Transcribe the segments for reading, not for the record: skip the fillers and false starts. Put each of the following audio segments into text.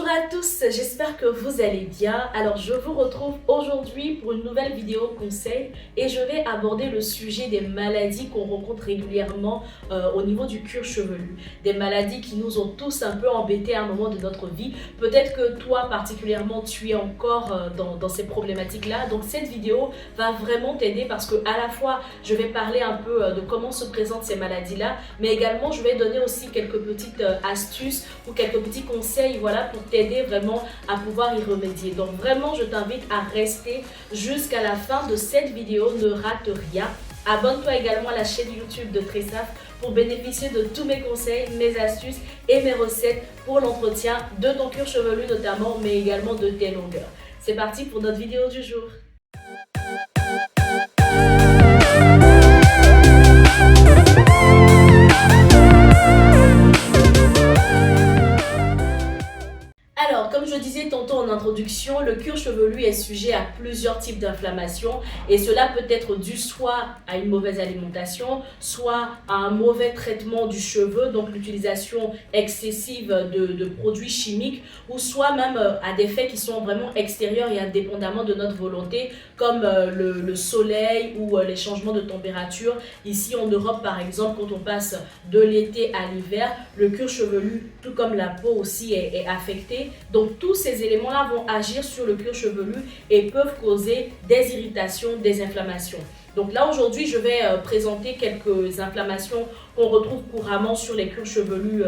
Bonjour à tous, j'espère que vous allez bien. Alors je vous retrouve aujourd'hui pour une nouvelle vidéo conseil et je vais aborder le sujet des maladies qu'on rencontre régulièrement au niveau du cuir chevelu. Des maladies qui nous ont tous un peu embêtés à un moment de notre vie. Peut-être que toi particulièrement tu es encore dans ces problématiques-là. Donc cette vidéo va vraiment t'aider parce que à la fois je vais parler un peu de comment se présentent ces maladies-là, mais également je vais donner aussi quelques petites astuces ou quelques petits conseils, voilà, pour t'aider vraiment à pouvoir y remédier. Donc vraiment, je t'invite à rester jusqu'à la fin de cette vidéo, ne rate rien. Abonne-toi également à la chaîne YouTube de Tressaf pour bénéficier de tous mes conseils, mes astuces et mes recettes pour l'entretien de ton cuir chevelu notamment, mais également de tes longueurs. C'est parti pour notre vidéo du jour. Alors, comme je disais tantôt en introduction, le cuir chevelu est sujet à plusieurs types d'inflammations et cela peut être dû soit à une mauvaise alimentation, soit à un mauvais traitement du cheveu, donc l'utilisation excessive de produits chimiques, ou soit même à des faits qui sont vraiment extérieurs et indépendamment de notre volonté, comme le soleil ou les changements de température. Ici en Europe par exemple, quand on passe de l'été à l'hiver, le cuir chevelu, tout comme la peau aussi, est affecté. Donc tous ces éléments-là vont agir sur le cuir chevelu et peuvent causer des irritations, des inflammations. Donc là aujourd'hui je vais présenter quelques inflammations qu'on retrouve couramment sur les cuirs chevelus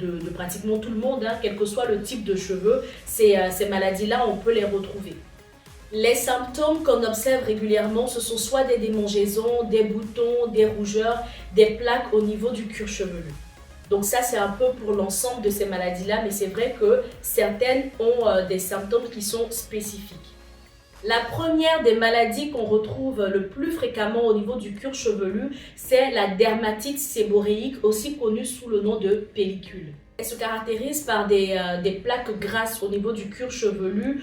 de pratiquement tout le monde, hein, quel que soit le type de cheveux. Ces maladies-là, on peut les retrouver. Les symptômes qu'on observe régulièrement, ce sont soit des démangeaisons, des boutons, des rougeurs, des plaques au niveau du cuir chevelu. Donc ça, c'est un peu pour l'ensemble de ces maladies-là, mais c'est vrai que certaines ont des symptômes qui sont spécifiques. La première des maladies qu'on retrouve le plus fréquemment au niveau du cuir chevelu, c'est la dermatite séborréique, aussi connue sous le nom de pellicule. Elle se caractérise par des plaques grasses au niveau du cuir chevelu.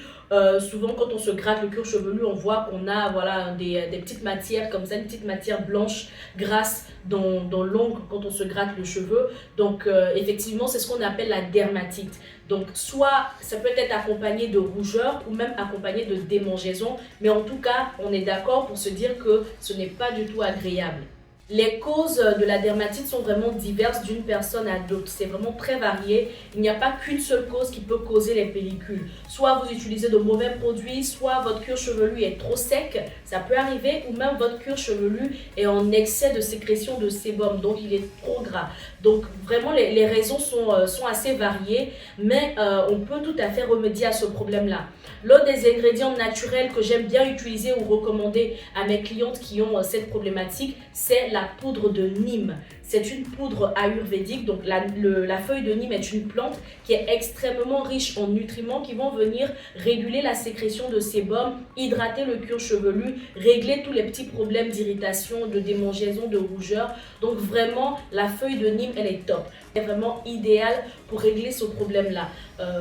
Souvent, quand on se gratte le cuir chevelu, on voit qu'on a des petites matières comme ça, une petite matière blanche, grasse dans l'ongle quand on se gratte le cheveu. Donc, effectivement, c'est ce qu'on appelle la dermatite. Donc, soit ça peut être accompagné de rougeur ou même accompagné de démangeaison. Mais en tout cas, on est d'accord pour se dire que ce n'est pas du tout agréable. Les causes de la dermatite sont vraiment diverses d'une personne à l'autre. C'est vraiment très varié. Il n'y a pas qu'une seule cause qui peut causer les pellicules. Soit vous utilisez de mauvais produits, soit votre cuir chevelu est trop sec, ça peut arriver, ou même votre cuir chevelu est en excès de sécrétion de sébum, donc il est trop gras. Donc vraiment les raisons sont assez variées, mais on peut tout à fait remédier à ce problème-là. L'un des ingrédients naturels que j'aime bien utiliser ou recommander à mes clientes qui ont cette problématique, c'est la poudre de Nîmes. C'est une poudre ayurvédique, donc la feuille de Nîmes est une plante qui est extrêmement riche en nutriments qui vont venir réguler la sécrétion de sébum, hydrater le cuir chevelu, régler tous les petits problèmes d'irritation, de démangeaison, de rougeur. Donc vraiment, la feuille de Nîmes, elle est top. C'est vraiment idéal pour régler ce problème-là.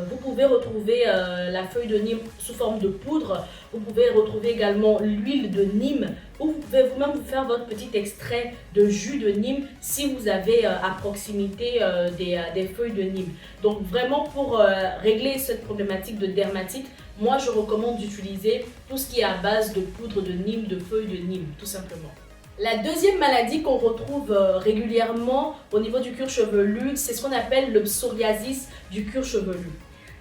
Vous pouvez retrouver la feuille de Nîmes sous forme de poudre. Vous pouvez retrouver également l'huile de Nîmes, ou vous pouvez vous-même vous faire votre petit extrait de jus de Nîmes si vous avez à proximité des feuilles de Nîmes. Donc vraiment pour régler cette problématique de dermatite, moi je recommande d'utiliser tout ce qui est à base de poudre de Nîmes, de feuilles de Nîmes, tout simplement. La deuxième maladie qu'on retrouve régulièrement au niveau du cuir chevelu, c'est ce qu'on appelle le psoriasis du cuir chevelu.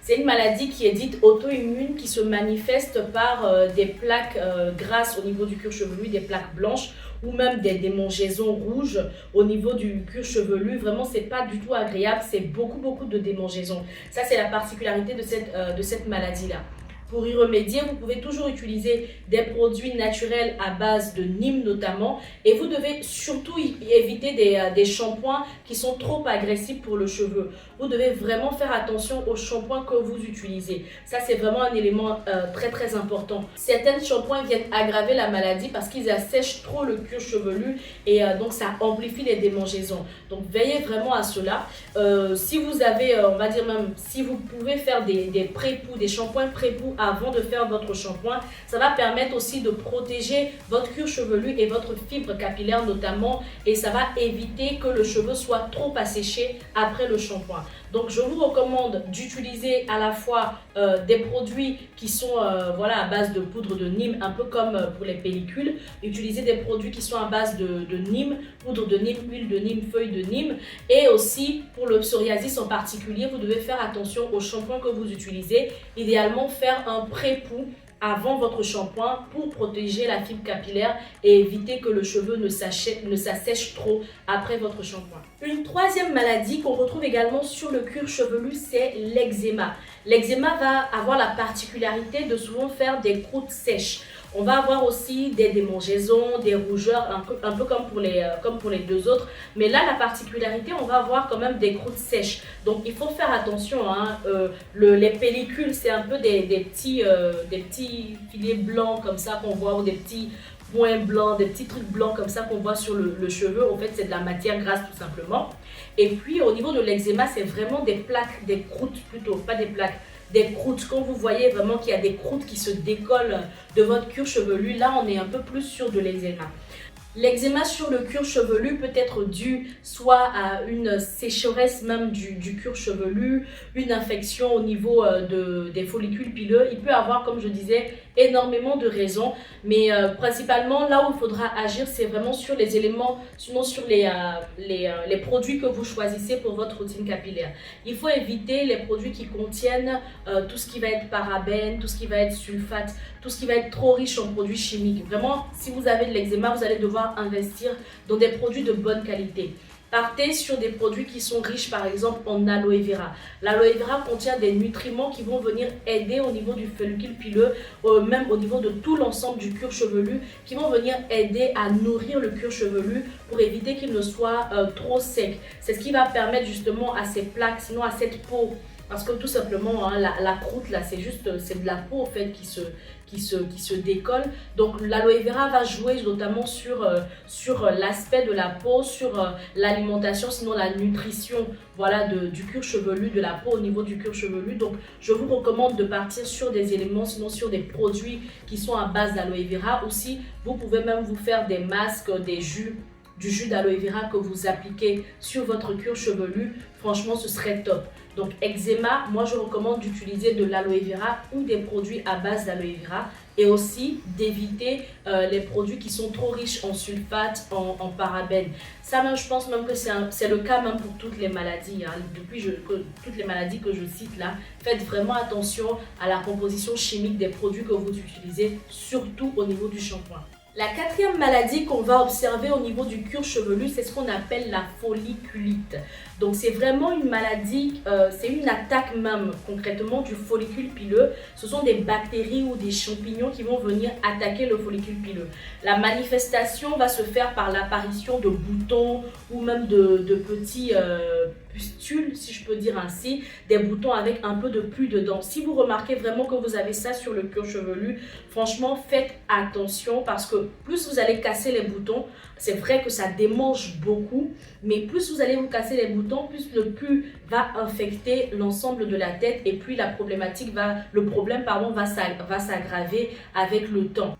C'est une maladie qui est dite auto-immune, qui se manifeste par des plaques grasses au niveau du cuir chevelu, des plaques blanches ou même des démangeaisons rouges au niveau du cuir chevelu. Vraiment, c'est pas du tout agréable, c'est beaucoup de démangeaisons. Ça, c'est la particularité de cette maladie-là. Pour y remédier, vous pouvez toujours utiliser des produits naturels à base de Nîmes notamment, et vous devez surtout éviter des shampoings qui sont trop agressifs pour le cheveu. Vous devez vraiment faire attention aux shampoings que vous utilisez. Ça, c'est vraiment un élément très important. Certains shampoings viennent aggraver la maladie parce qu'ils assèchent trop le cuir chevelu et donc ça amplifie les démangeaisons. Donc veillez vraiment à cela. Si vous avez, on va dire même, si vous pouvez faire des pré-poux, des shampoings pré-poux avant de faire votre shampoing, ça va permettre aussi de protéger votre cuir chevelu et votre fibre capillaire notamment, et ça va éviter que le cheveu soit trop asséché après le shampoing. Donc je vous recommande d'utiliser à la fois des produits qui sont voilà, à base de poudre de Nîmes, un peu comme pour les pellicules. Utiliser des produits qui sont à base de Nîmes, poudre de Nîmes, huile de Nîmes, feuilles de Nîmes. Et aussi pour le psoriasis en particulier, vous devez faire attention au shampoing que vous utilisez. Idéalement faire un pré-poux avant votre shampoing pour protéger la fibre capillaire et éviter que le cheveu ne s'assèche trop après votre shampoing. Une troisième maladie qu'on retrouve également sur le cuir chevelu, c'est l'eczéma. L'eczéma va avoir la particularité de souvent faire des croûtes sèches. On va avoir aussi des démangeaisons, des rougeurs, un peu comme pour les deux autres. Mais là, la particularité, on va avoir quand même des croûtes sèches. Donc, il faut faire attention. Hein. Les pellicules, c'est un peu des petits filets blancs comme ça qu'on voit, ou des petits points blancs, des petits trucs blancs comme ça qu'on voit sur le cheveu. En fait, c'est de la matière grasse tout simplement. Et puis, au niveau de l'eczéma, c'est vraiment des plaques, des croûtes plutôt, pas des plaques. Des croûtes, quand vous voyez vraiment qu'il y a des croûtes qui se décollent de votre cuir chevelu, là on est un peu plus sur de l'eczéma. L'eczéma sur le cuir chevelu peut être dû soit à une sécheresse même du cuir chevelu, une infection au niveau des follicules pileux. Il peut avoir, comme je disais, énormément de raisons, mais principalement là où il faudra agir, c'est vraiment sur les éléments, sinon sur les produits que vous choisissez pour votre routine capillaire. Il faut éviter les produits qui contiennent tout ce qui va être parabènes, tout ce qui va être sulfate, tout ce qui va être trop riche en produits chimiques. Vraiment, si vous avez de l'eczéma, vous allez devoir investir dans des produits de bonne qualité. Partez sur des produits qui sont riches par exemple en aloe vera. L'aloe vera contient des nutriments qui vont venir aider au niveau du follicule pileux, même au niveau de tout l'ensemble du cuir chevelu, qui vont venir aider à nourrir le cuir chevelu pour éviter qu'il ne soit trop sec. C'est ce qui va permettre justement à ces plaques, sinon à cette peau. Parce que tout simplement, hein, la croûte, là, c'est de la peau en fait qui se décolle. Donc l'aloe vera va jouer notamment sur l'aspect de la peau, sur l'alimentation, sinon la nutrition voilà, du cuir chevelu, de la peau au niveau du cuir chevelu. Donc je vous recommande de partir sur des éléments, sinon sur des produits qui sont à base d'aloe vera. Aussi, vous pouvez même vous faire des masques, du jus d'aloe vera que vous appliquez sur votre cuir chevelu. Franchement, ce serait top. Donc eczéma, moi je recommande d'utiliser de l'aloe vera ou des produits à base d'aloe vera et aussi d'éviter les produits qui sont trop riches en sulfate, en parabènes. Ça même, je pense même que c'est le cas même pour toutes les maladies. Hein. Toutes les maladies que je cite là, faites vraiment attention à la composition chimique des produits que vous utilisez, surtout au niveau du shampoing. La quatrième maladie qu'on va observer au niveau du cuir chevelu, c'est ce qu'on appelle la folliculite. Donc c'est vraiment une maladie, c'est une attaque même concrètement du follicule pileux. Ce sont des bactéries ou des champignons qui vont venir attaquer le follicule pileux. La manifestation va se faire par l'apparition de boutons ou même de petits pustules, si je peux dire ainsi, des boutons avec un peu de pus dedans. Si vous remarquez vraiment que vous avez ça sur le cuir chevelu, franchement faites attention parce que plus vous allez casser les boutons, c'est vrai que ça démange beaucoup, mais plus vous allez vous casser les boutons, plus le pus va infecter l'ensemble de la tête et puis le problème va s'aggraver avec le temps.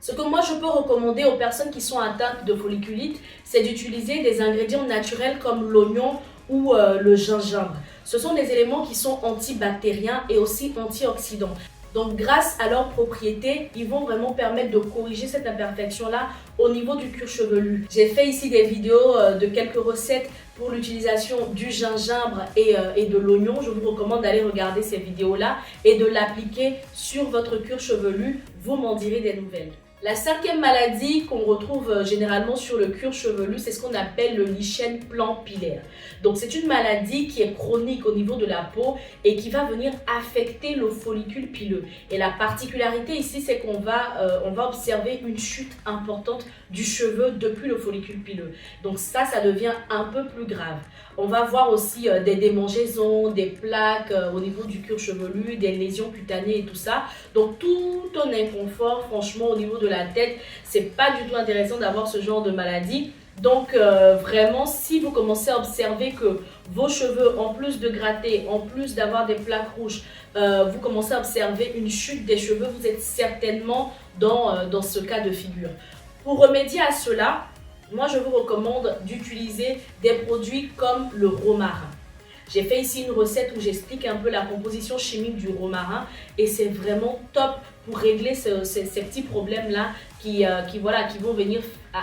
Ce que moi je peux recommander aux personnes qui sont atteintes de folliculite, c'est d'utiliser des ingrédients naturels comme l'oignon ou le gingembre. Ce sont des éléments qui sont antibactériens et aussi antioxydants. Donc grâce à leurs propriétés, ils vont vraiment permettre de corriger cette imperfection-là au niveau du cuir chevelu. J'ai fait ici des vidéos de quelques recettes pour l'utilisation du gingembre et de l'oignon. Je vous recommande d'aller regarder ces vidéos-là et de l'appliquer sur votre cuir chevelu. Vous m'en direz des nouvelles. La cinquième maladie qu'on retrouve généralement sur le cuir chevelu, c'est ce qu'on appelle le lichen plantaire. Donc c'est une maladie qui est chronique au niveau de la peau et qui va venir affecter le follicule pileux. Et la particularité ici, c'est qu'on va observer une chute importante du cheveu depuis le follicule pileux. Donc ça devient un peu plus grave. On va voir aussi des démangeaisons, des plaques au niveau du cuir chevelu, des lésions cutanées et tout ça. Donc tout un inconfort, franchement, au niveau de la tête, c'est pas du tout intéressant d'avoir ce genre de maladie. Donc vraiment, si vous commencez à observer que vos cheveux, en plus de gratter, en plus d'avoir des plaques rouges, vous commencez à observer une chute des cheveux, vous êtes certainement dans ce cas de figure. Pour remédier à cela, moi je vous recommande d'utiliser des produits comme le romarin. J'ai fait ici une recette où j'explique un peu la composition chimique du romarin et c'est vraiment top pour régler ces petits problèmes-là qui vont venir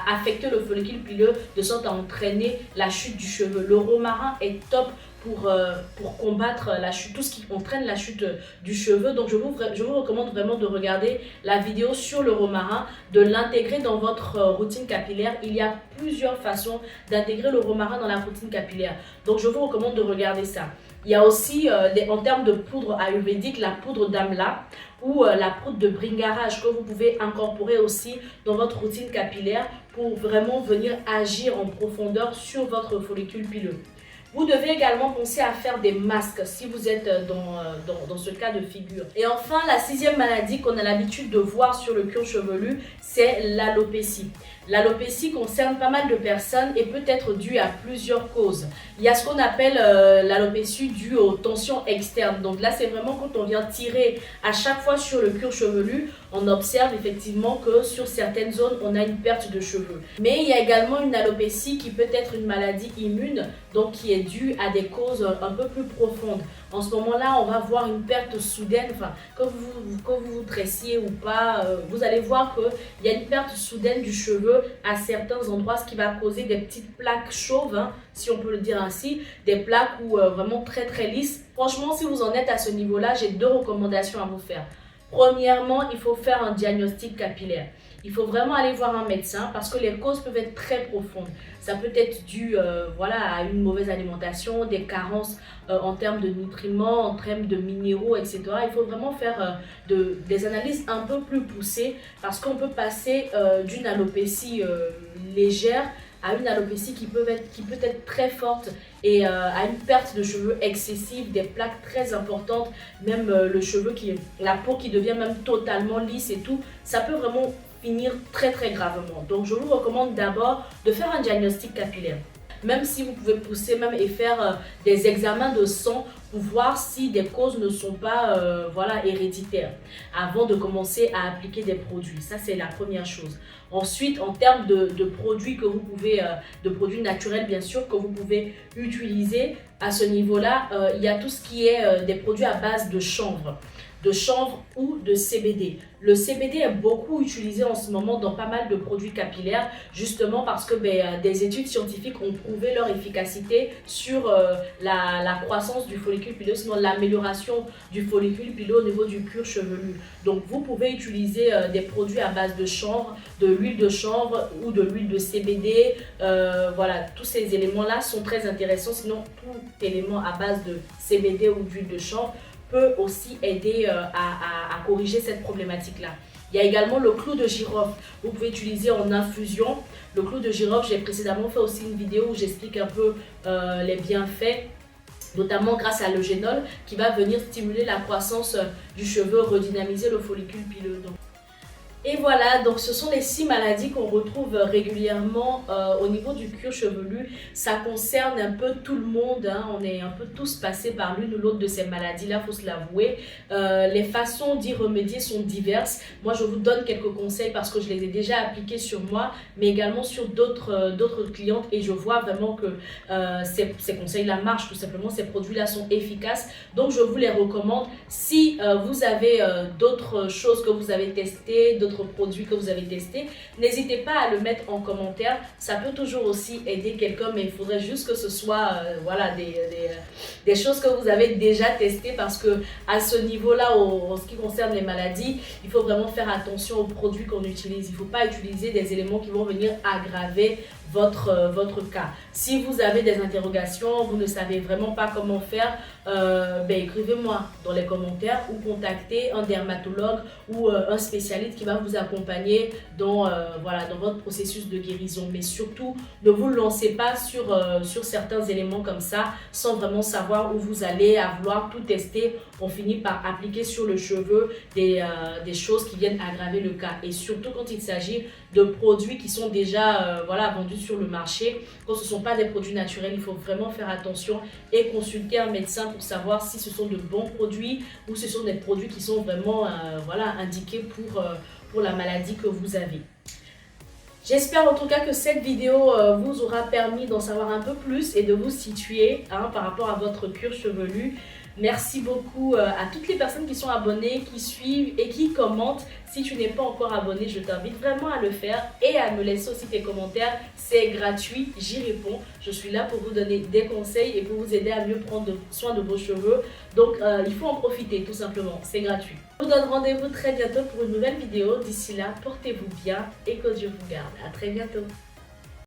affecter le follicule pileux de sorte à entraîner la chute du cheveu. Le romarin est top pour combattre la chute, tout ce qui entraîne la chute du cheveu. Donc je vous recommande vraiment de regarder la vidéo sur le romarin, de l'intégrer dans votre routine capillaire. Il y a plusieurs façons d'intégrer le romarin dans la routine capillaire. Donc je vous recommande de regarder ça. Il y a aussi, en termes de poudre ayurvédique, la poudre d'amla ou la poudre de bringarage que vous pouvez incorporer aussi dans votre routine capillaire pour vraiment venir agir en profondeur sur votre follicule pileux. Vous devez également penser à faire des masques si vous êtes dans ce cas de figure. Et enfin, la 6e maladie qu'on a l'habitude de voir sur le cuir chevelu, c'est l'alopécie. L'alopécie concerne pas mal de personnes et peut être due à plusieurs causes. Il y a ce qu'on appelle l'alopécie due aux tensions externes. Donc là, c'est vraiment quand on vient tirer à chaque fois sur le cuir chevelu, on observe effectivement que sur certaines zones, on a une perte de cheveux. Mais il y a également une alopécie qui peut être une maladie immune, donc qui est due à des causes un peu plus profondes. En ce moment-là, on va voir une perte soudaine, enfin, que vous tressiez ou pas, vous allez voir qu'il y a une perte soudaine du cheveu à certains endroits, ce qui va causer des petites plaques chauves, hein, si on peut le dire ainsi, des plaques vraiment très très lisses. Franchement, si vous en êtes à ce niveau-là, j'ai 2 recommandations à vous faire. Premièrement, il faut faire un diagnostic capillaire. Il faut vraiment aller voir un médecin parce que les causes peuvent être très profondes. Ça peut être dû à une mauvaise alimentation, des carences en termes de nutriments, en termes de minéraux, etc. Il faut vraiment faire des analyses un peu plus poussées parce qu'on peut passer d'une alopécie légère à une alopécie qui peut être très forte et à une perte de cheveux excessive, des plaques très importantes, même la peau qui devient même totalement lisse et tout. Ça peut vraiment finir très très gravement. Donc je vous recommande d'abord de faire un diagnostic capillaire. Même si vous pouvez pousser même et faire des examens de sang pour voir si des causes ne sont pas héréditaires avant de commencer à appliquer des produits. Ça, c'est la première chose. Ensuite, en termes de produits que vous pouvez, de produits naturels bien sûr, que vous pouvez utiliser à ce niveau-là, il y a tout ce qui est des produits à base de chanvre ou de CBD. Le CBD est beaucoup utilisé en ce moment dans pas mal de produits capillaires, justement parce que des études scientifiques ont prouvé leur efficacité sur la croissance du follicule pileux, sinon l'amélioration du follicule pileux au niveau du cuir chevelu. Donc vous pouvez utiliser des produits à base de chanvre, de l'huile de chanvre ou de l'huile de CBD. Tous ces éléments-là sont très intéressants, sinon tout élément à base de CBD ou d'huile de chanvre peut aussi aider à corriger cette problématique-là. Il y a également le clou de girofle. Vous pouvez utiliser en infusion. Le clou de girofle, j'ai précédemment fait aussi une vidéo où j'explique un peu les bienfaits, notamment grâce à l'eugénol qui va venir stimuler la croissance du cheveu, redynamiser le follicule pileux. Et voilà, donc ce sont les 6 maladies qu'on retrouve régulièrement au niveau du cuir chevelu. Ça concerne un peu tout le monde, hein. On est un peu tous passés par l'une ou l'autre de ces maladies-là, il faut se l'avouer. Les façons d'y remédier sont diverses. Moi, je vous donne quelques conseils parce que je les ai déjà appliqués sur moi, mais également sur d'autres clientes. Et je vois vraiment que ces conseils-là marchent, tout simplement. Ces produits-là sont efficaces. Donc, je vous les recommande. Si vous avez d'autres choses que vous avez testées, d'autres produits que vous avez testés, n'hésitez pas à le mettre en commentaire. Ça peut toujours aussi aider quelqu'un, mais il faudrait juste que ce soit des choses que vous avez déjà testées parce que à ce niveau-là, en ce qui concerne les maladies, il faut vraiment faire attention aux produits qu'on utilise. Il ne faut pas utiliser des éléments qui vont venir aggraver votre cas. Si vous avez des interrogations, vous ne savez vraiment pas comment faire, écrivez-moi dans les commentaires ou contactez un dermatologue ou un spécialiste qui va vous accompagner dans votre processus de guérison. Mais surtout, ne vous lancez pas sur certains éléments comme ça sans vraiment savoir où vous allez, à vouloir tout tester. On finit par appliquer sur le cheveu des choses qui viennent aggraver le cas. Et surtout quand il s'agit de produits qui sont déjà vendus sur le marché, quand ce ne sont pas des produits naturels, il faut vraiment faire attention et consulter un médecin pour savoir si ce sont de bons produits ou ce sont des produits qui sont vraiment indiqués pour la maladie que vous avez. J'espère en tout cas que cette vidéo vous aura permis d'en savoir un peu plus et de vous situer par rapport à votre cuir chevelu. Merci beaucoup à toutes les personnes qui sont abonnées, qui suivent et qui commentent. Si tu n'es pas encore abonné, je t'invite vraiment à le faire et à me laisser aussi tes commentaires. C'est gratuit, j'y réponds. Je suis là pour vous donner des conseils et pour vous aider à mieux prendre soin de vos cheveux. Donc, il faut en profiter tout simplement, c'est gratuit. Je vous donne rendez-vous très bientôt pour une nouvelle vidéo. D'ici là, portez-vous bien et que Dieu vous garde. À très bientôt.